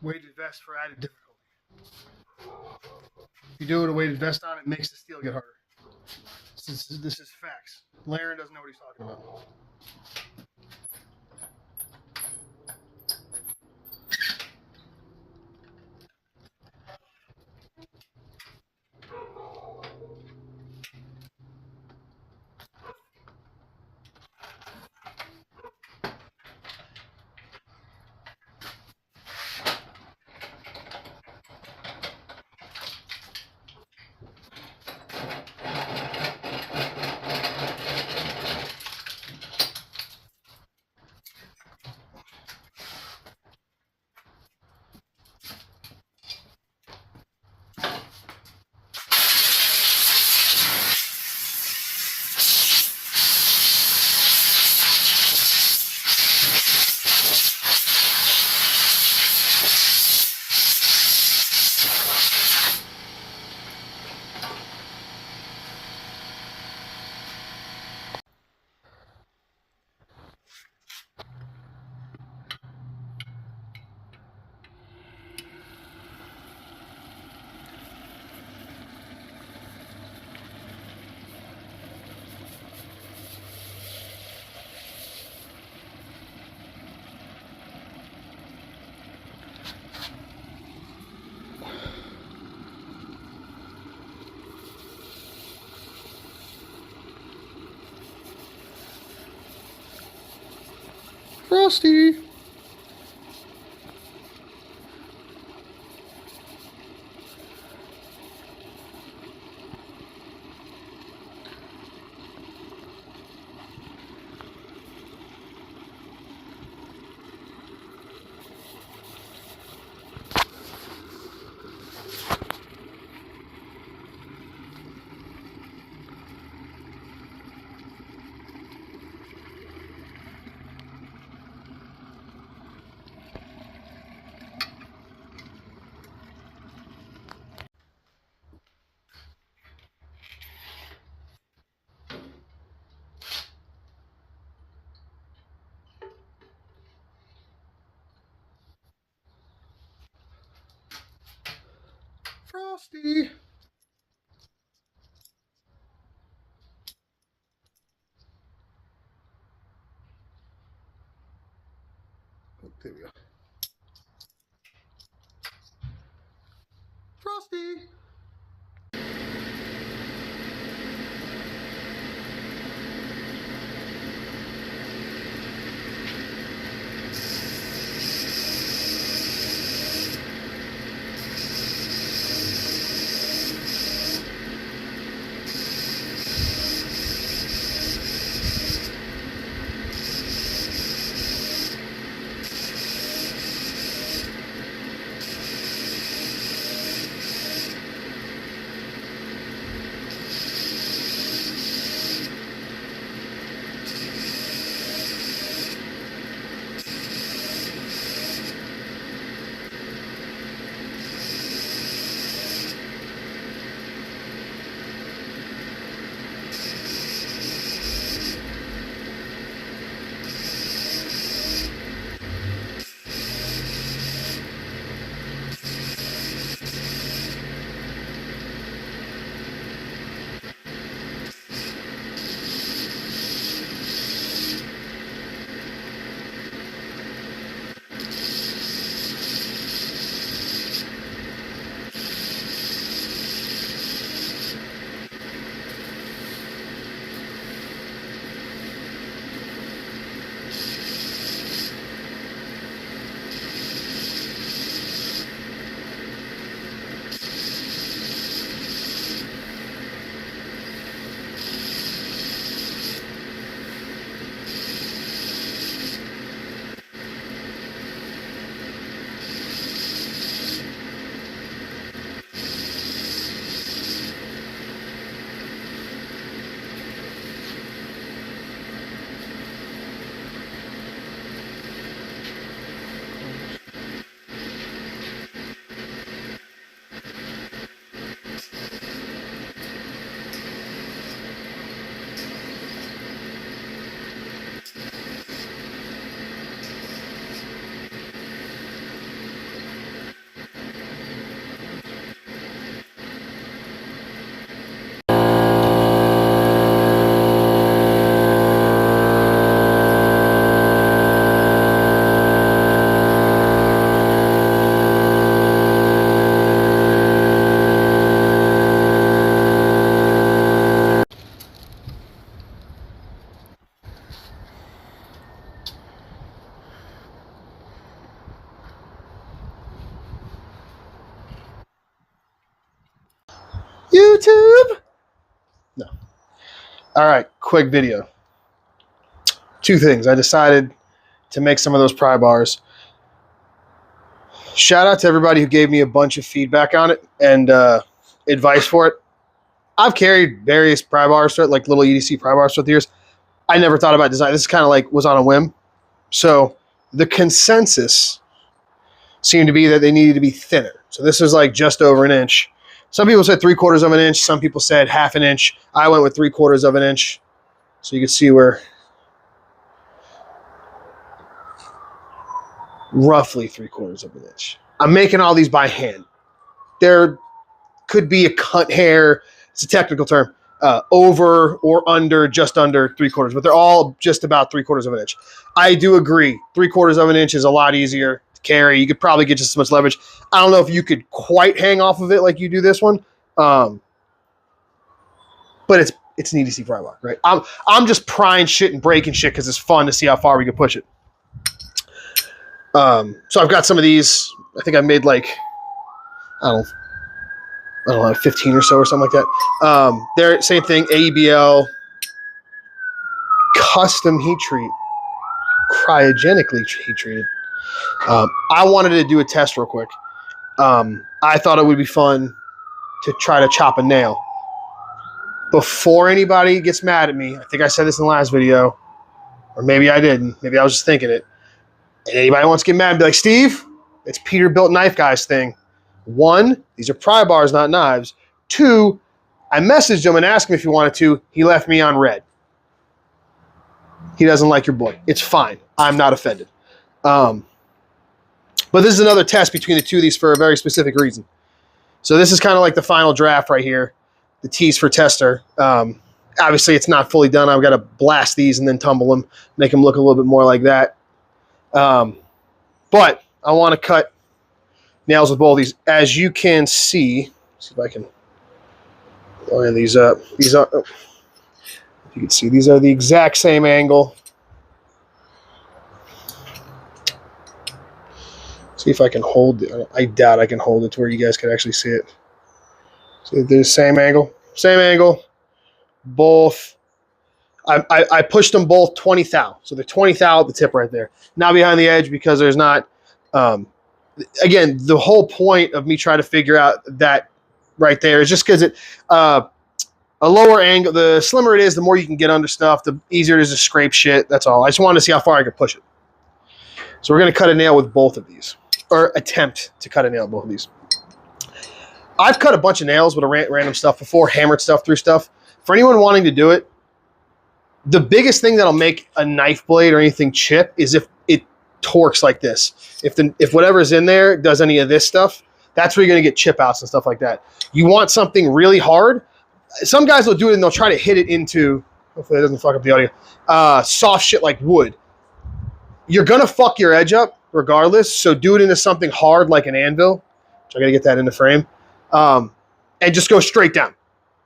Weighted vest for added difficulty. If you do it with a weighted vest on, it makes the steel get harder. This is facts. Laren doesn't know what he's talking about. Frosty. Frosty. Oh, there we go. Frosty. YouTube. No. All right, quick video. Two things. I decided to make some of those pry bars. Shout out to everybody who gave me a bunch of feedback on it and advice for it. I've carried various pry bars, like little EDC pry bars throughout the years. I never thought about design. This is kind of like was on a whim. So the consensus seemed to be that they needed to be thinner. So this is like just over an inch. Some people said 3/4 of an inch. Some people said 1/2 inch. I went with 3/4 of an inch. So you can see where roughly 3/4 of an inch. I'm making all these by hand. There could be a cut hair. It's a technical term. Over or under, just under 3/4, but they're all just about 3/4 of an inch. I do agree. 3/4 of an inch is a lot easier to carry. You could probably get just as much leverage. I don't know if you could quite hang off of it like you do this one, but it's an EDC pry bar, right? I'm just prying shit and breaking shit because it's fun to see how far we can push it. So I've got some of these. I think I made like, I don't know, 15 or so or something like that. They're same thing, AEBL, custom heat treat, cryogenically heat treated. I wanted to do a test real quick. I thought it would be fun to try to chop a nail. Before anybody gets mad at me, I think I said this in the last video, or maybe I didn't. Maybe I was just thinking it. And anybody wants to get mad and be like, Steve, it's Peterbilt Knife Guys thing. 1, these are pry bars, not knives. 2, I messaged him and asked him if he wanted to. He left me on red. He doesn't like your boy. It's fine. I'm not offended. But this is another test between the two of these for a very specific reason. So this is kind of like the final draft right here, the tease for tester. Obviously, it's not fully done. I've got to blast these and then tumble them, make them look a little bit more like that. But I want to cut nails with both of these. As you can see, see if I can line these up. These are, oh, you can see, these are the exact same angle. See if I can hold it. I doubt I can hold it to where you guys can actually see it. See, the same angle. Same angle. Both. I pushed them both 20 thou. So they're 20 thou at the tip right there. Now behind the edge because there's not, again, the whole point of me trying to figure out that right there is just because it, a lower angle, the slimmer it is, the more you can get under stuff, the easier it is to scrape shit. That's all. I just wanted to see how far I could push it. So we're going to cut a nail with both of these, or attempt to cut a nail with both of these. I've cut a bunch of nails with a random stuff before, hammered stuff through stuff. For anyone wanting to do it, the biggest thing that'll make a knife blade or anything chip is if it torques like this. If whatever's in there does any of this stuff, that's where you're going to get chip outs and stuff like that. You want something really hard. Some guys will do it and they'll try to hit it into, hopefully it doesn't fuck up the audio, soft shit like wood. You're going to fuck your edge up regardless, so do it into something hard like an anvil, which I got to get that in the frame, and just go straight down.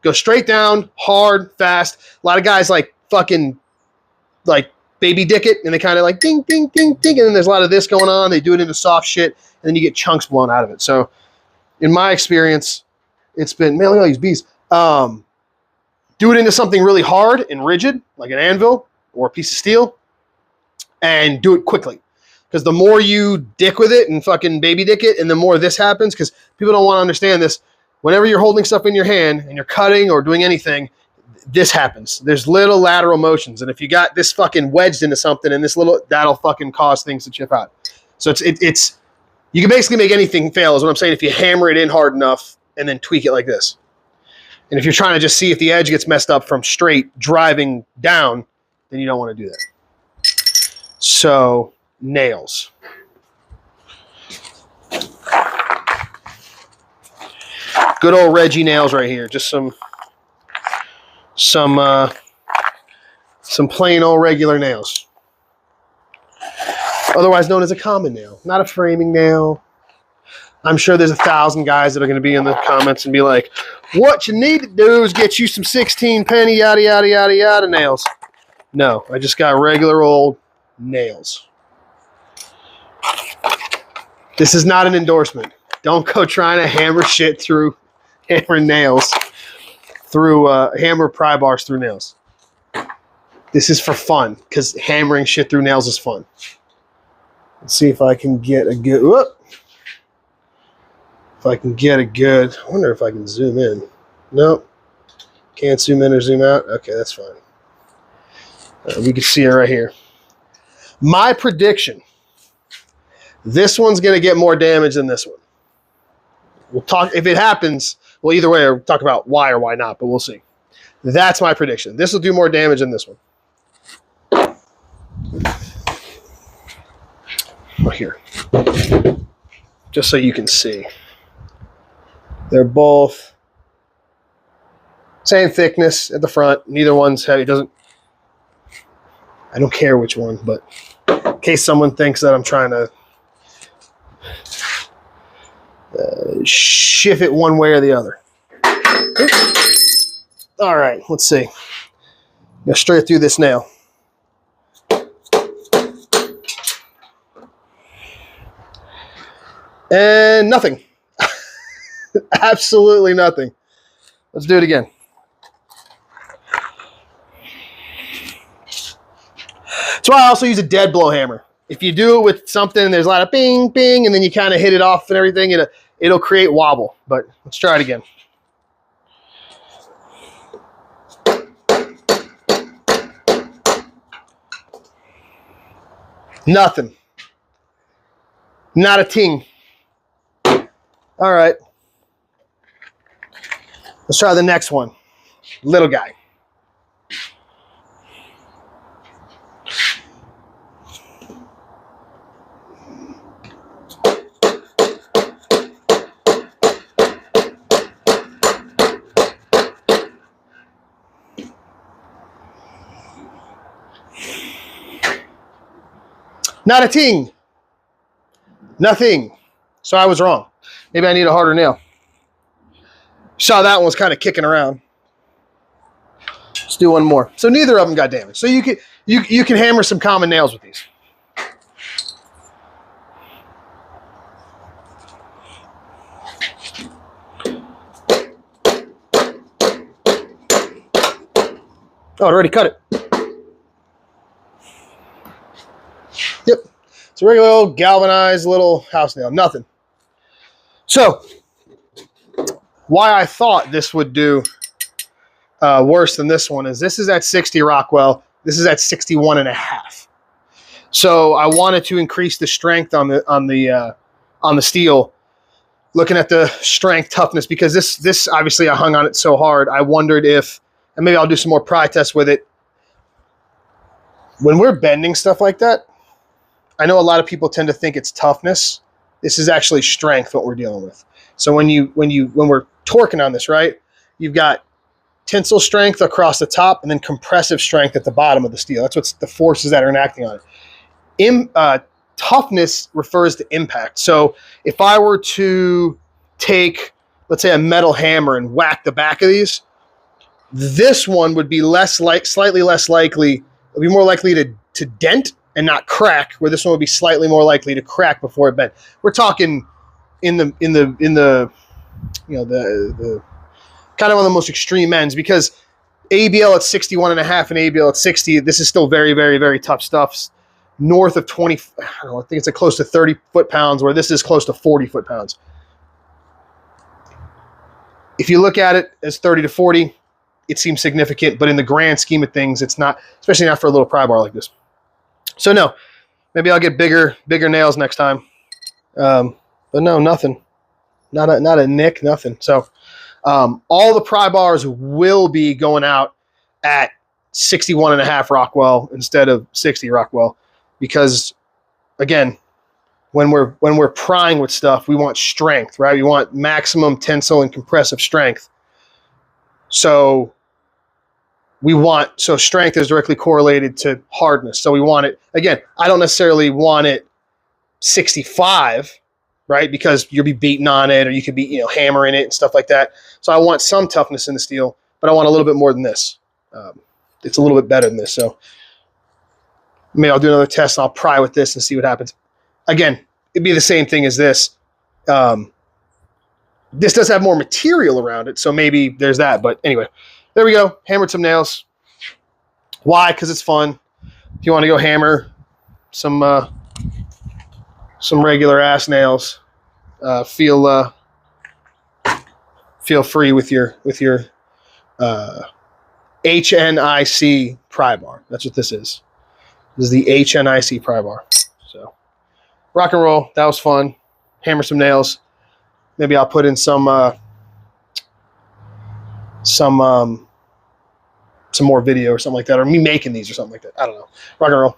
Go straight down, hard, fast. A lot of guys like fucking like baby dick it, and they kind of like ding, ding, ding, ding, and then there's a lot of this going on. They do it into soft shit, and then you get chunks blown out of it. So in my experience, it's been, man, look at all these bees. Do it into something really hard and rigid, like an anvil or a piece of steel, and do it quickly. Because the more you dick with it and fucking baby dick it, and the more this happens, because people don't want to understand this, whenever you're holding stuff in your hand and you're cutting or doing anything, this happens. There's little lateral motions, and if you got this fucking wedged into something and this little, that'll fucking cause things to chip out. So it's you can basically make anything fail, is what I'm saying, if you hammer it in hard enough and then tweak it like this. And if you're trying to just see if the edge gets messed up from straight driving down, then you don't want to do that. So, nails. Good old Reggie nails right here. Just some plain old regular nails. Otherwise known as a common nail, not a framing nail. I'm sure there's 1,000 guys that are going to be in the comments and be like, what you need to do is get you some 16 penny yada yada yada yada nails. No, I just got regular old nails. This is not an endorsement. Don't go trying to hammer shit through, hammer nails through, hammer pry bars through nails. This is for fun, because hammering shit through nails is fun. Let's see if I can get a good, whoop. If I can get a good, I wonder if I can zoom in. Nope. Can't zoom in or zoom out. Okay, that's fine. We can see it right here. My prediction, this one's going to get more damage than this one. We'll talk, if it happens, well, either way, we'll talk about why or why not, but we'll see. That's my prediction. This will do more damage than this one. Right here. Just so you can see. They're both same thickness at the front. Neither one's heavy. I don't care which one, but in case someone thinks that I'm trying to shift it one way or the other. All right, let's see. Go straight through this nail. And nothing. Absolutely nothing. Let's do it again. That's why I also use a dead blow hammer. If you do it with something, there's a lot of bing, bing, and then you kind of hit it off and everything, it'll create wobble. But let's try it again. Nothing. Not a ting. All right. Let's try the next one. Little guy. Not a ting. Nothing. So I was wrong. Maybe I need a harder nail. Saw that one was kind of kicking around. Let's do one more. So neither of them got damaged. So you can hammer some common nails with these. Oh, it already cut it. Yep. It's a regular old galvanized little house nail. Nothing. So, why I thought this would do worse than this one is this is at 60 Rockwell. This is at 61.5. So I wanted to increase the strength on the steel. Looking at the strength toughness, because this obviously I hung on it so hard. I wondered if, and maybe I'll do some more pry tests with it. When we're bending stuff like that, I know a lot of people tend to think it's toughness. This is actually strength what we're dealing with. So when we're torquing on this, right, you've got tensile strength across the top and then compressive strength at the bottom of the steel. That's what's the forces that are enacting on it. Toughness refers to impact. So if I were to take, let's say, a metal hammer and whack the back of these, this one would be slightly less likely. It'd be more likely to dent and not crack, where this one would be slightly more likely to crack before it bent. We're talking in the you know the kind of on the most extreme ends, because AEBL at 61.5 and AEBL at 60, this is still very, very, very tough stuff. North of 20, I don't know, I think it's close to 30 foot-pounds, where this is close to 40 foot-pounds. If you look at it as 30 to 40, it seems significant, but in the grand scheme of things, it's not, especially not for a little pry bar like this. So no, maybe I'll get bigger nails next time. But no, nothing. Not a nick, nothing. So all the pry bars will be going out at 61.5 Rockwell instead of 60 Rockwell, because again, when we're prying with stuff, we want strength, right? We want maximum tensile and compressive strength. So strength is directly correlated to hardness. So we want it, again, I don't necessarily want it 65, right? Because you'll be beating on it, or you could be, hammering it and stuff like that. So I want some toughness in the steel, but I want a little bit more than this. It's a little bit better than this. So maybe I'll do another test and I'll pry with this and see what happens. Again, it'd be the same thing as this. This does have more material around it, so maybe there's that. But anyway, there we go. Hammered some nails. Why? Because it's fun. If you want to go hammer some regular ass nails, feel free with your H.N.I.C Prybar. That's what this is. This is the H.N.I.C Prybar. So rock and roll. That was fun. Hammer some nails. Maybe I'll put in some more video or something like that, or me making these or something like that. I don't know. Rock and roll.